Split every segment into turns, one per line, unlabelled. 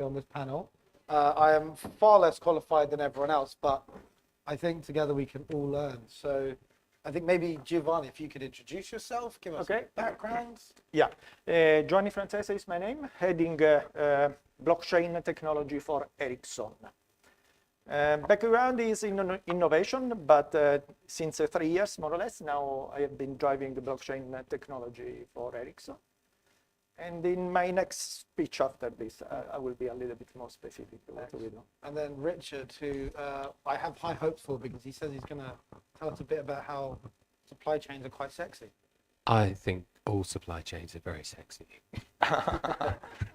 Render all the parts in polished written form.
on this panel. I am far less qualified than everyone else, but I think together we can all learn. So I think maybe Giovanni, if you could introduce yourself, give us a background.
Yeah, Giovanni Francese is my name, heading blockchain technology for Ericsson. Background is in innovation, but since 3 years, more or less, now I have been driving the blockchain technology for Ericsson. And in my next speech after this, I will be a little bit more specific to what we do.
And then Richard, who I have high hopes for because he says he's going to tell us a bit about how supply chains are quite sexy.
I think all supply chains are very sexy.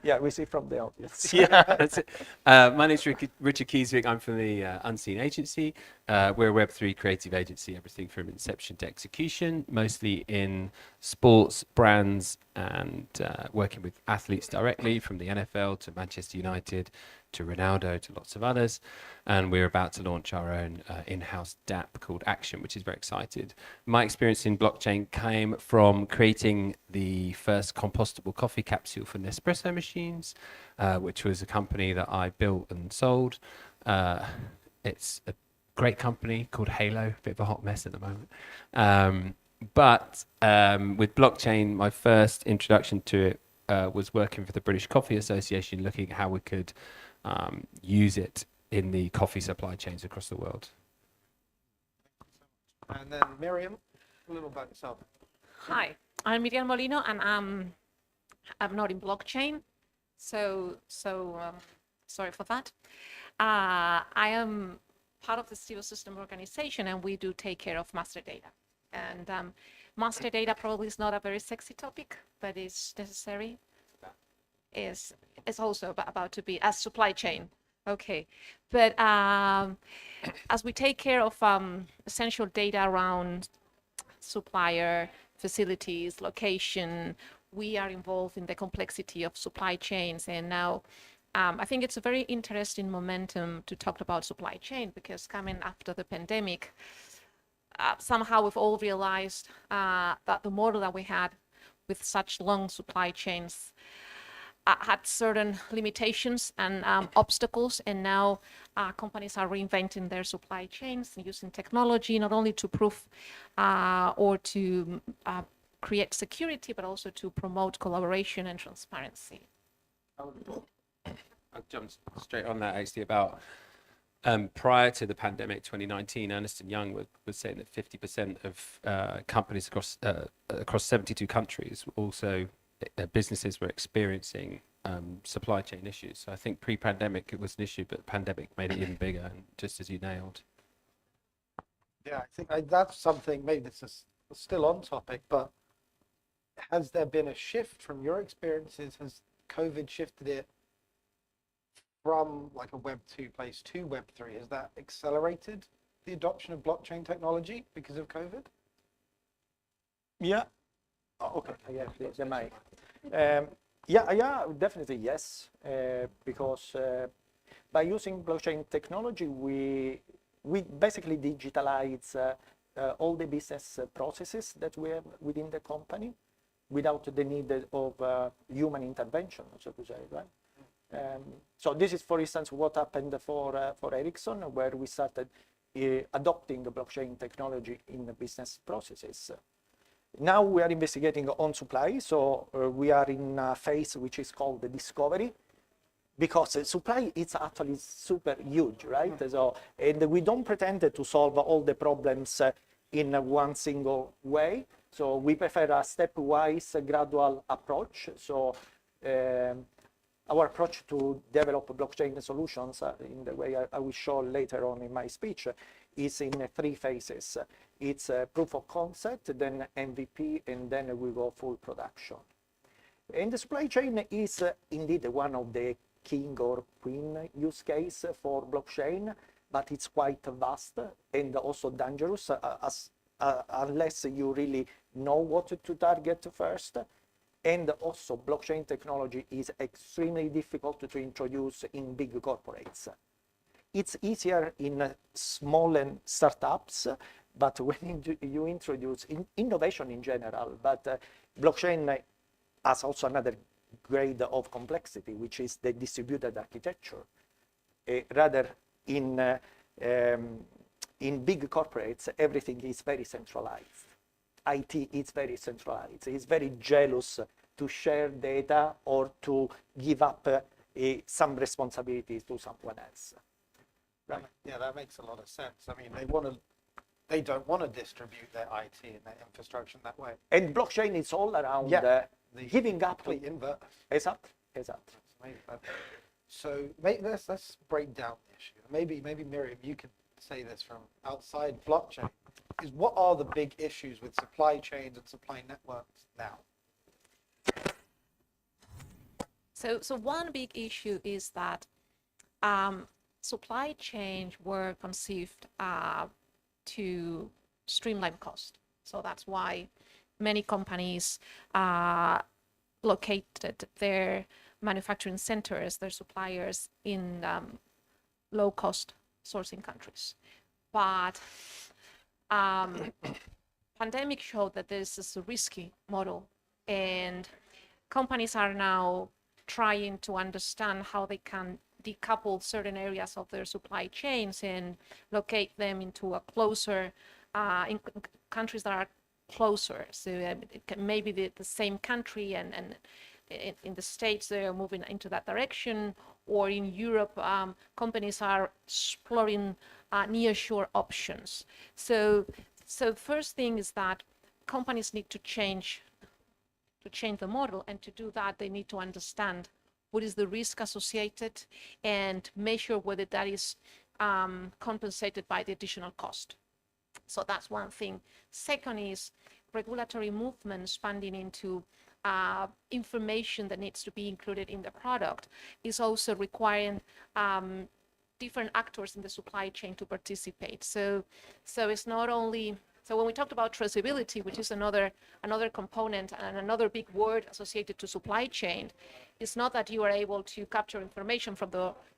Yeah, we see from the audience.
Yeah, that's it. My name's Richard Kieswick. I'm from the Unseen Agency. We're a Web3 creative agency, everything from inception to execution, mostly in sports, brands, and working with athletes directly, from the NFL to Manchester United to Ronaldo to lots of others. And we're about to launch our own in-house DApp called Action, which is very excited. My experience in blockchain came from creating the first compostable coffee capsule for Nespresso machines, which was a company that I built and sold. It's a great company called Halo, a bit of a hot mess at the moment. But with blockchain, my first introduction to it was working for the British Coffee Association, looking at how we could use it in the coffee supply chains across the world.
And then Miriam, a little about yourself.
Hi, I'm Miriam Molino, and I'm not in blockchain, so sorry for that. I am part of the civil system organization, and we do take care of master data. And master data probably is not a very sexy topic, but it's necessary. It's also about to be a supply chain. Okay, but as we take care of essential data around supplier, facilities, location, we are involved in the complexity of supply chains. And now I think it's a very interesting momentum to talk about supply chain, because coming after the pandemic, somehow we've all realized that the model that we had with such long supply chains had certain limitations and obstacles, and now companies are reinventing their supply chains and using technology not only to prove or to create security, but also to promote collaboration and transparency.
I'll jump straight on that, actually, about prior to the pandemic, 2019, Ernst & Young was saying that 50% of companies across 72 countries also businesses were experiencing supply chain issues. So I think pre-pandemic it was an issue, but the pandemic made it even bigger, and just as you nailed.
Yeah, I think that's something, maybe this is still on topic, but has there been a shift from your experiences? Has COVID shifted it from like a Web 2 place to Web 3? Has that accelerated the adoption of blockchain technology because of COVID?
Yeah. Oh, okay. Yeah, the mic. Yeah, definitely yes. Because by using blockchain technology, we basically digitalize all the business processes that we have within the company without the need of human intervention, so to say, right? So this is, for instance, what happened for Ericsson, where we started adopting the blockchain technology in the business processes. Now we are investigating on supply, so we are in a phase which is called the discovery, because supply is actually super huge, right? So, and we don't pretend to solve all the problems in one single way. So we prefer a stepwise, gradual approach. So our approach to develop blockchain solutions in the way I will show later on in my speech is in 3 phases. It's proof of concept, then MVP, and then we go full production. And the supply chain is indeed one of the king or queen use case for blockchain, but it's quite vast and also dangerous unless you really know what to target first. And also blockchain technology is extremely difficult to introduce in big corporates. It's easier in small and startups, but when you introduce innovation in general, but blockchain has also another grade of complexity, which is the distributed architecture. Rather, in big corporates, everything is very centralized. IT is very centralized. It's very jealous to share data or to give up some responsibilities to someone else. Right.
Yeah, that makes a lot of sense. I mean, they don't want to distribute their IT and their infrastructure in that way.
And blockchain is all around
The
giving up.
complete invert.
Exactly.
So let's break down the issue. Maybe Miriam, you can say this from outside blockchain. Is what are the big issues with supply chains and supply networks now?
So one big issue is that supply chains were conceived to streamline cost. So that's why many companies located their manufacturing centers, their suppliers in low-cost sourcing countries. But pandemic showed that this is a risky model, and companies are now trying to understand how they can decouple certain areas of their supply chains and locate them into a closer, in countries that are closer. So it can maybe the same country, and in the States they're moving into that direction, or in Europe companies are exploring nearshore options. So first thing is that companies need to change the model, and to do that they need to understand what is the risk associated and measure whether that is compensated by the additional cost. So that's one thing. Second is regulatory movement expanding into information that needs to be included in the product is also requiring different actors in the supply chain to participate. So it's not only, so when we talked about traceability, which is another component and another big word associated to supply chain, it's not that you are able to capture information from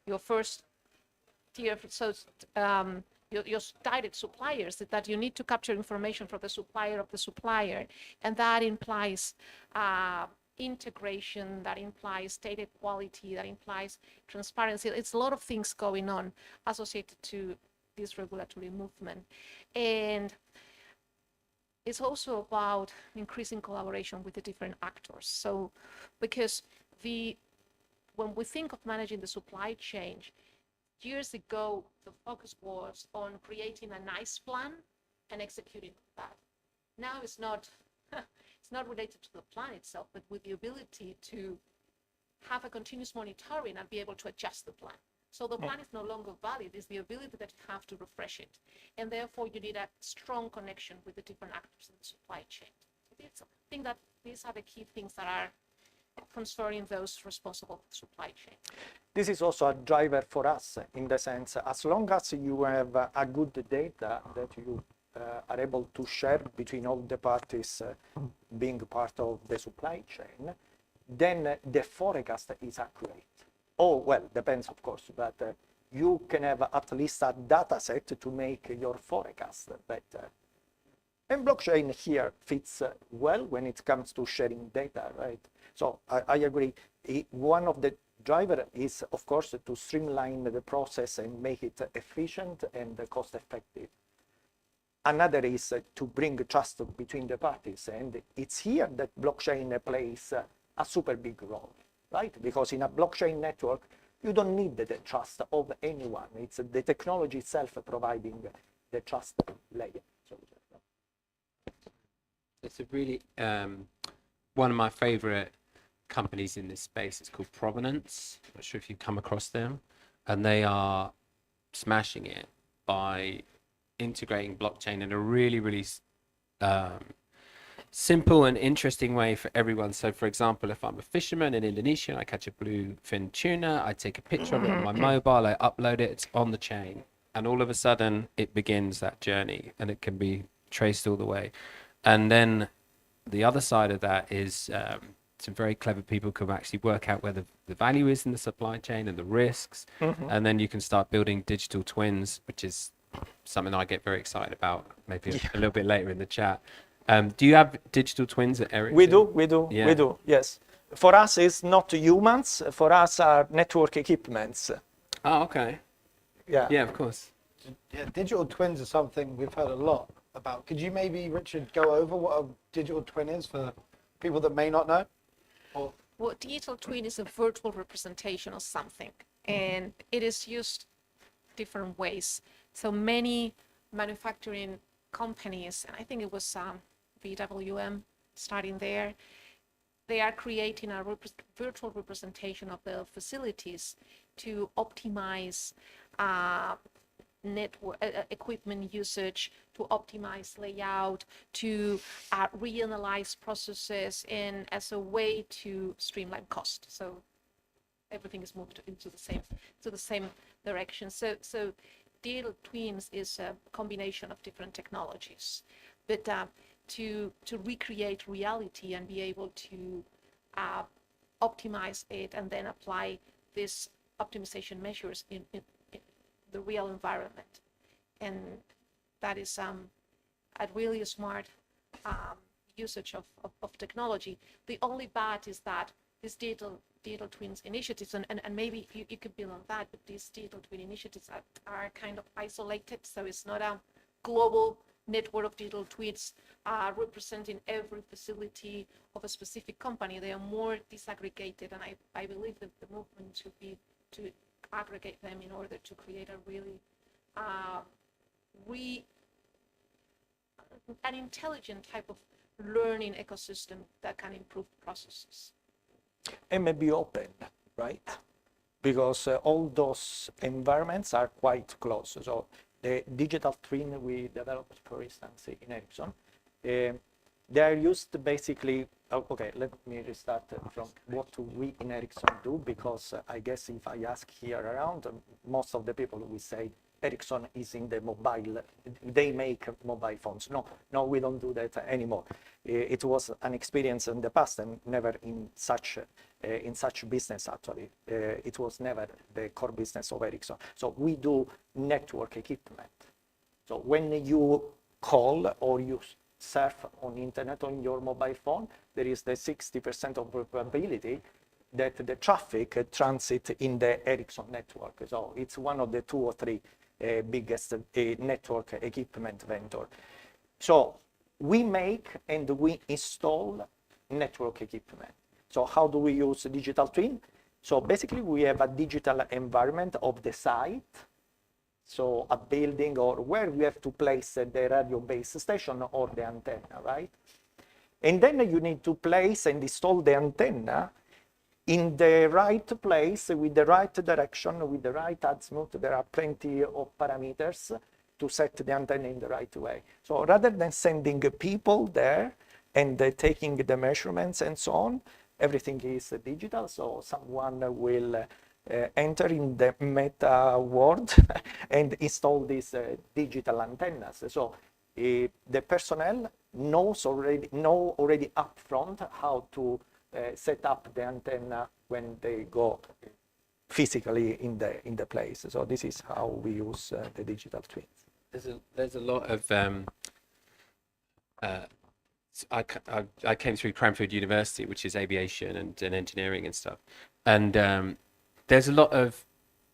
your first tier, so your direct suppliers, that you need to capture information from the supplier of the supplier, and that implies integration, that implies data quality, that implies transparency. It's a lot of things going on associated to this regulatory movement. And it's also about increasing collaboration with the different actors. So because when we think of managing the supply chain, years ago, the focus was on creating a nice plan and executing that. Now it's not related to the plan itself, but with the ability to have a continuous monitoring and be able to adjust the plan. So the plan is no longer valid, it's the ability that you have to refresh it. And therefore you need a strong connection with the different actors in the supply chain. I think that these are the key things that are concerning those responsible for the supply chain.
This is also a driver for us, in the sense, as long as you have a good data that you are able to share between all the parties being part of the supply chain, then the forecast is accurate. Oh, well, depends, of course, but you can have at least a data set to make your forecast better. And blockchain here fits well when it comes to sharing data, right? So I agree. One of the driver is, of course, to streamline the process and make it efficient and cost effective. Another is to bring trust between the parties. And it's here that blockchain plays a super big role, right? Because in a blockchain network, you don't need the trust of anyone. It's the technology itself providing the trust layer.
It's a really, one of my favorite companies in this space is called Provenance. I'm not sure if you've come across them. And they are smashing it by integrating blockchain in a really, really simple and interesting way for everyone. So for example, if I'm a fisherman in Indonesia and I catch a bluefin tuna, I take a picture of it on my mobile, I upload it, it's on the chain. And all of a sudden it begins that journey and it can be traced all the way. And then the other side of that is some very clever people can actually work out where the value is in the supply chain and the risks. And then you can start building digital twins, which is something I get very excited about, maybe a little bit later in the chat. Do you have digital twins at Ericsson?
We do,
Yeah.
we do, yes. For us, it's not humans. For us, are network equipments.
Oh, okay.
Yeah.
Yeah, of course.
Yeah, digital twins are something we've heard a lot about. Could you maybe, Richard, go over what a digital twin is for people that may not know? Or
Well, digital twin is a virtual representation of something, and it is used different ways. So many manufacturing companies, and I think it was VWM starting there, they are creating a virtual representation of the facilities to optimize network equipment usage, to optimize layout, to reanalyze processes, and as a way to streamline cost. So everything is moved into the same direction. So digital twins is a combination of different technologies, but to recreate reality and be able to optimize it and then apply these optimization measures in the real environment. And that is a really smart usage of technology. The only bad is that these digital twins initiatives, and maybe you could build on that, but these digital twin initiatives are kind of isolated, so it's not a global network of digital twins representing every facility of a specific company. They are more disaggregated, and I believe that the movement should be to aggregate them in order to create a really an intelligent type of learning ecosystem that can improve processes.
And maybe open, right? Because all those environments are quite close. So the digital twin we developed, for instance, in Ericsson, they are used basically. Okay, let me restart from what we in Ericsson do, because I guess if I ask here around, most of the people will say Ericsson is in the mobile, they make mobile phones. No, we don't do that anymore. It was an experience in the past and never in such business actually. It was never the core business of Ericsson. So we do network equipment. So when you call or you surf on internet on your mobile phone, there is the 60% of probability that the traffic transit in the Ericsson network. So it's one of the 2 or 3 biggest network equipment vendor. So we make and we install network equipment. So how do we use digital twin? So basically we have a digital environment of the site. So a building or where we have to place the radio base station or the antenna, right? And then you need to place and install the antenna in the right place with the right direction, with the right azimuth. There are plenty of parameters to set the antenna in the right way. So rather than sending people there and taking the measurements and so on, everything is digital. So someone will enter in the meta world and install these digital antennas. So the personnel knows already upfront how to set up the antenna when they go physically in the place. So this is how we use the digital twins.
There's a lot of I came through Cranfield University, which is aviation and engineering and stuff, and there's a lot of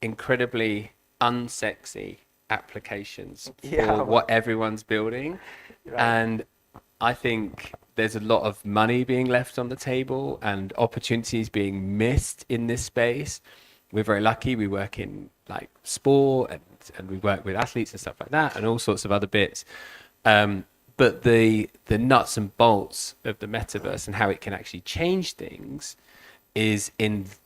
incredibly unsexy applications for what everyone's building,
right.
And I think there's a lot of money being left on the table and opportunities being missed in this space. We're very lucky. We work in like sport and we work with athletes and stuff like that and all sorts of other bits. But the nuts and bolts of the metaverse and how it can actually change things is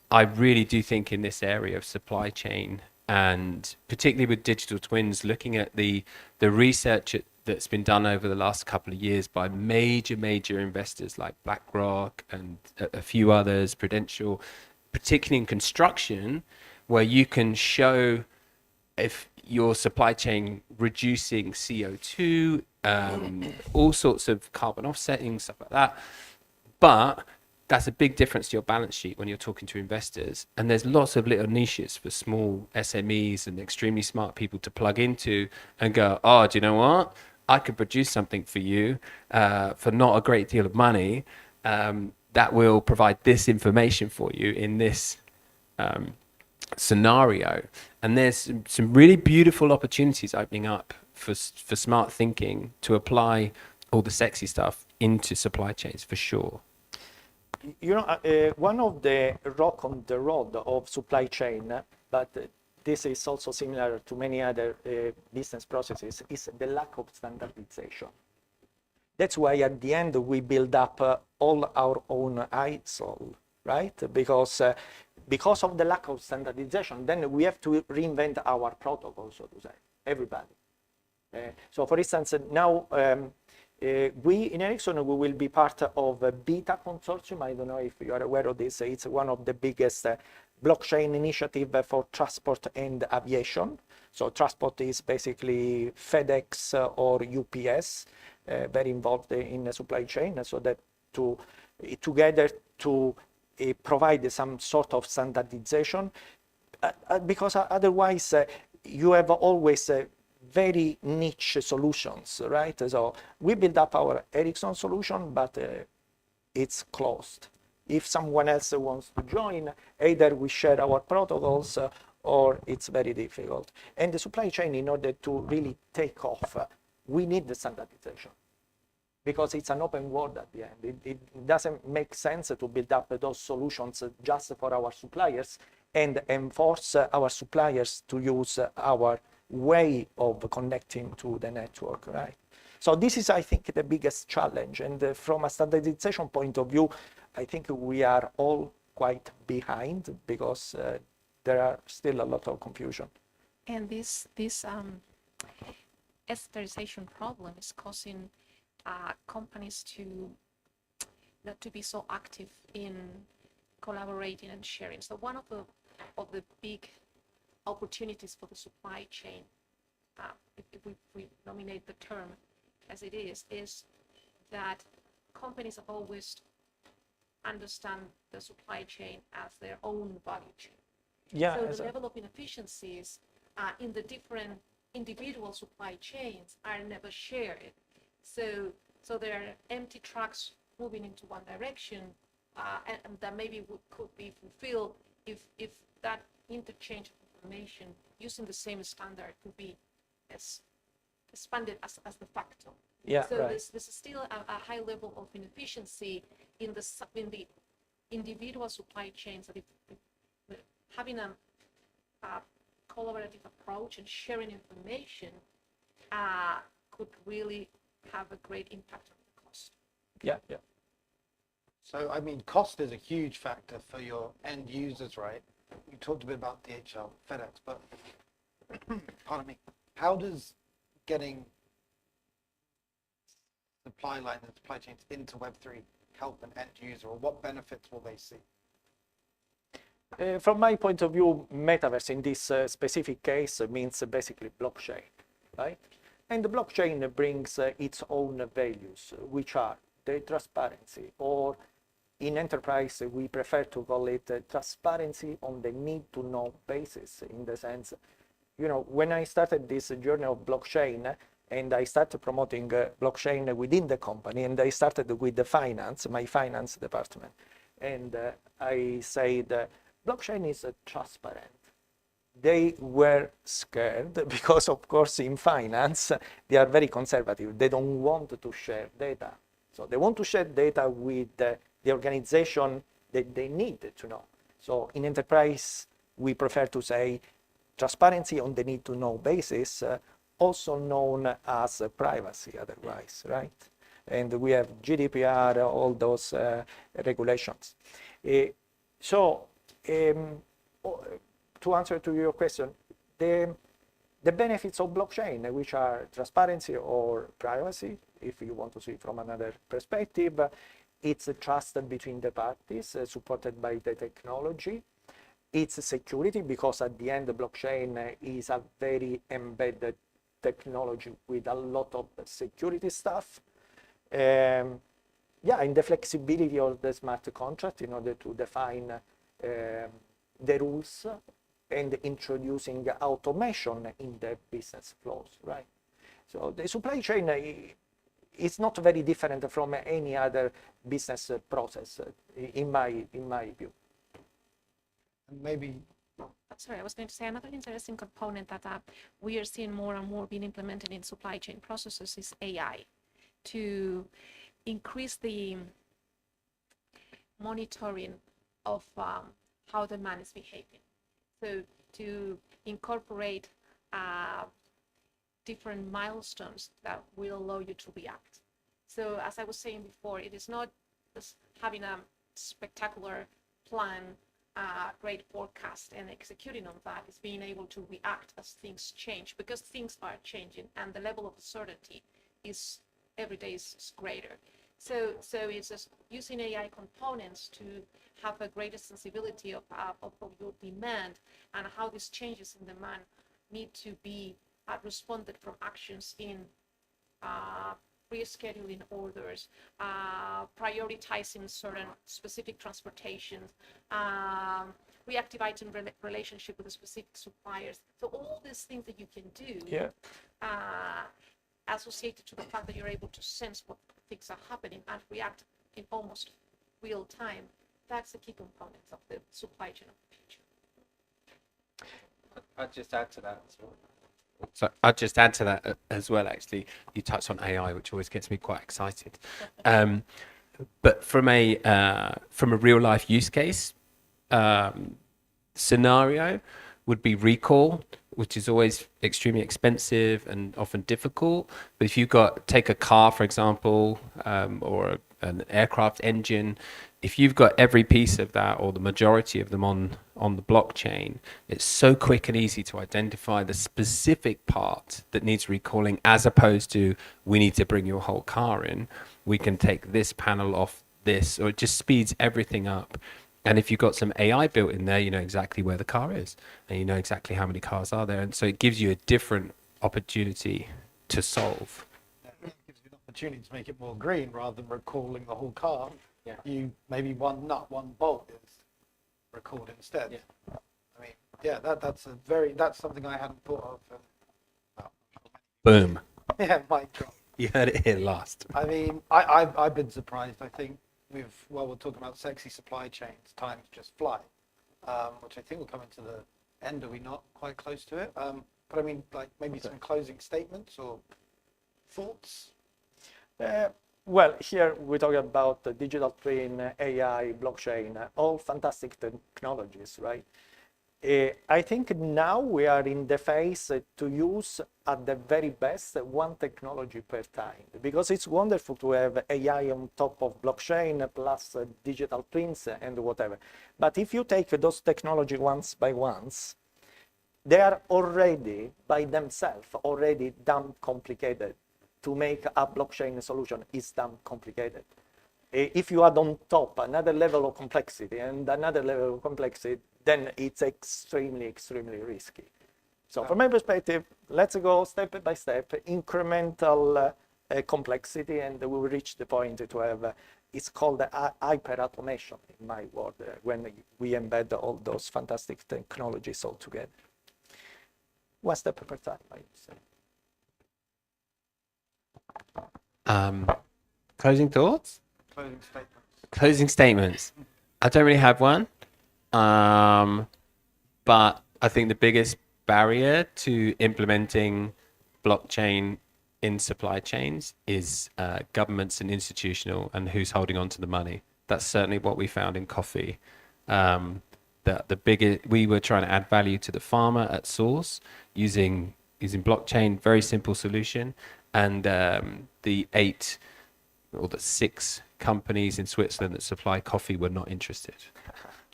I really do think in this area of supply chain, and particularly with digital twins, looking at the research that's been done over the last couple of years by major investors like BlackRock and a few others, Prudential, particularly in construction, where you can show if your supply chain reducing CO2, all sorts of carbon offsetting, stuff like that. But that's a big difference to your balance sheet when you're talking to investors. And there's lots of little niches for small SMEs and extremely smart people to plug into and go, oh, do you know what? I could produce something for you for not a great deal of money. that will provide this information for you in this scenario. And there's some really beautiful opportunities opening up for smart thinking to apply all the sexy stuff into supply chains for sure.
You know, one of the rock on the road of supply chain, but this is also similar to many other business processes, is the lack of standardization. That's why at the end we build up all our own ISO, right? Because of the lack of standardization, then we have to reinvent our protocol, so to say, everybody. So for instance, now we in Ericsson, we will be part of a Beta consortium. I don't know if you are aware of this. It's one of the biggest blockchain initiative for transport and aviation. So transport is basically FedEx or UPS, very involved in the supply chain, so that together to provide some sort of standardization, because otherwise you have always very niche solutions, right? So we build up our Ericsson solution, but it's closed. If someone else wants to join, either we share our protocols or it's very difficult. And the supply chain, in order to really take off, we need the standardization, because it's an open world at the end. It doesn't make sense to build up those solutions just for our suppliers and enforce our suppliers to use our way of connecting to the network, right? So this is, I think, the biggest challenge. And from a standardization point of view, I think we are all quite behind, because there are still a lot of confusion.
And this standardization problem is causing companies to not to be so active in collaborating and sharing. So one of the big opportunities for the supply chain, if we nominate the term as it is that companies have always understand the supply chain as their own value chain.
Yeah.
So the level of inefficiencies in the different individual supply chains are never shared. So there are empty trucks moving into one direction, and that maybe could be fulfilled if that interchange of information using the same standard could be as expanded as the factor.
Yeah,
so
right.
there's still a high level of inefficiency in the individual supply chains, that if having a collaborative approach and sharing information could really have a great impact on the cost.
Yeah.
So, I mean, cost is a huge factor for your end users, right? You talked a bit about DHL, FedEx, but pardon me, how does getting supply lines and supply chains into Web3 help an end user, or what benefits will they see?
From my point of view, metaverse in this specific case means basically blockchain, right? And the blockchain brings its own values, which are the transparency, or in enterprise, we prefer to call it transparency on the need-to-know basis, in the sense, you know, when I started this journey of blockchain, and I started promoting blockchain within the company, and I started with the finance, my finance department, and I said, blockchain is transparent. They were scared because, of course, in finance, they are very conservative. They don't want to share data. So they want to share data with the organization that they need to know. So in enterprise, we prefer to say transparency on the need-to-know basis, also known as privacy otherwise, right? And we have GDPR, all those regulations. To answer to your question, the benefits of blockchain, which are transparency or privacy, if you want to see from another perspective, it's a trust between the parties supported by the technology. It's security, because at the end, the blockchain is a very embedded technology with a lot of security stuff. And the flexibility of the smart contract in order to define the rules and introducing automation in the business flows, right? So the supply chain it's not very different from any other business process, in my view.
And maybe
Sorry, I was going to say another interesting component that we are seeing more and more being implemented in supply chain processes is AI to increase the monitoring of how demand is behaving. So to incorporate different milestones that will allow you to react. So as I was saying before, it is not just having a spectacular plan, great forecast and executing on that. It's being able to react as things change, because things are changing and the level of certainty is every day is greater. So it's just using AI components to have a greater sensibility of your demand and how these changes in demand need to be responded from actions in rescheduling orders, prioritizing certain specific transportations, reactivating relationship with the specific suppliers. So all these things that you can do, associated to the fact that you're able to sense what things are happening and react in almost real time, that's the key components of the supply chain of the future.
I'd just add to that as well. So I'd just add to that as well, actually. You touched on AI, which always gets me quite excited. But from a real life use case scenario would be recall, which is always extremely expensive and often difficult. But if you've take a car, for example, or an aircraft engine, if you've got every piece of that or the majority of them on the blockchain, it's so quick and easy to identify the specific part that needs recalling, as opposed to we need to bring your whole car in. We can take this panel off this, or it just speeds everything up. And if you've got some AI built in there, you know exactly where the car is and you know exactly how many cars are there. And so it gives you a different opportunity to solve.
it gives you an opportunity to make it more green rather than recalling the whole car.
Yeah.
You maybe one nut, one bolt is recalled instead.
Yeah.
I mean, yeah, that's something I hadn't thought of.
Boom.
Yeah, my God.
You heard it here last.
I mean, I've been surprised. I think we're talking about sexy supply chains, times just fly, which I think will come into the end. Are we not quite close to it? But I mean, like maybe some closing statements or thoughts.
Well, here we talk about the digital twin, AI, blockchain, all fantastic technologies, right? I think now we are in the phase to use at the very best one technology per time, because it's wonderful to have AI on top of blockchain plus digital twins and whatever. But if you take those technology once by once, they are already by themselves already damn complicated. To make a blockchain solution is damn complicated. If you add on top another level of complexity and another level of complexity, then it's extremely, extremely risky. So from my perspective, let's go step by step, incremental complexity, and we will reach the point to have, it's called hyper automation in my word, when we embed all those fantastic technologies all together. One step per time, I would say.
Closing thoughts?
Closing statements.
Closing statements. I don't really have one. But I think the biggest barrier to implementing blockchain in supply chains is governments and institutional, and who's holding on to the money. That's certainly what we found in coffee. We were trying to add value to the farmer at source using blockchain, very simple solution. And the 6 companies in Switzerland that supply coffee were not interested.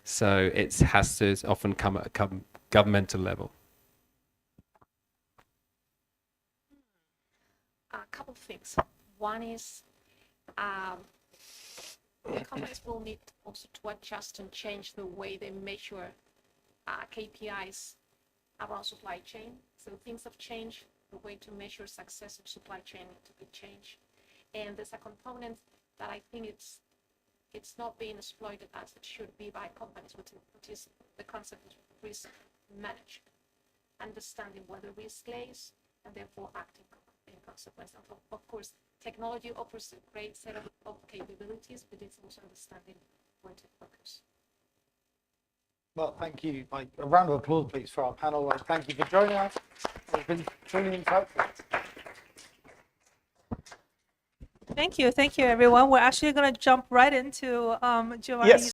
So it has to often come at a governmental level.
A couple of things. One is companies will need also to adjust and change the way they measure KPIs around supply chain. So things have changed. The way to measure success of supply chain needs to be changed. And there's a component that I think it's not being exploited as it should be by companies, which is the concept of risk management, understanding where the risk lays and therefore acting in consequence. And of course, technology offers a great set of capabilities, but it's also understanding where to focus.
Well, thank you. Like a round of applause, please, for our panel. Like, thank you for joining us. It's been truly insightful.
Thank you, everyone. We're actually going to jump right into Giovanni's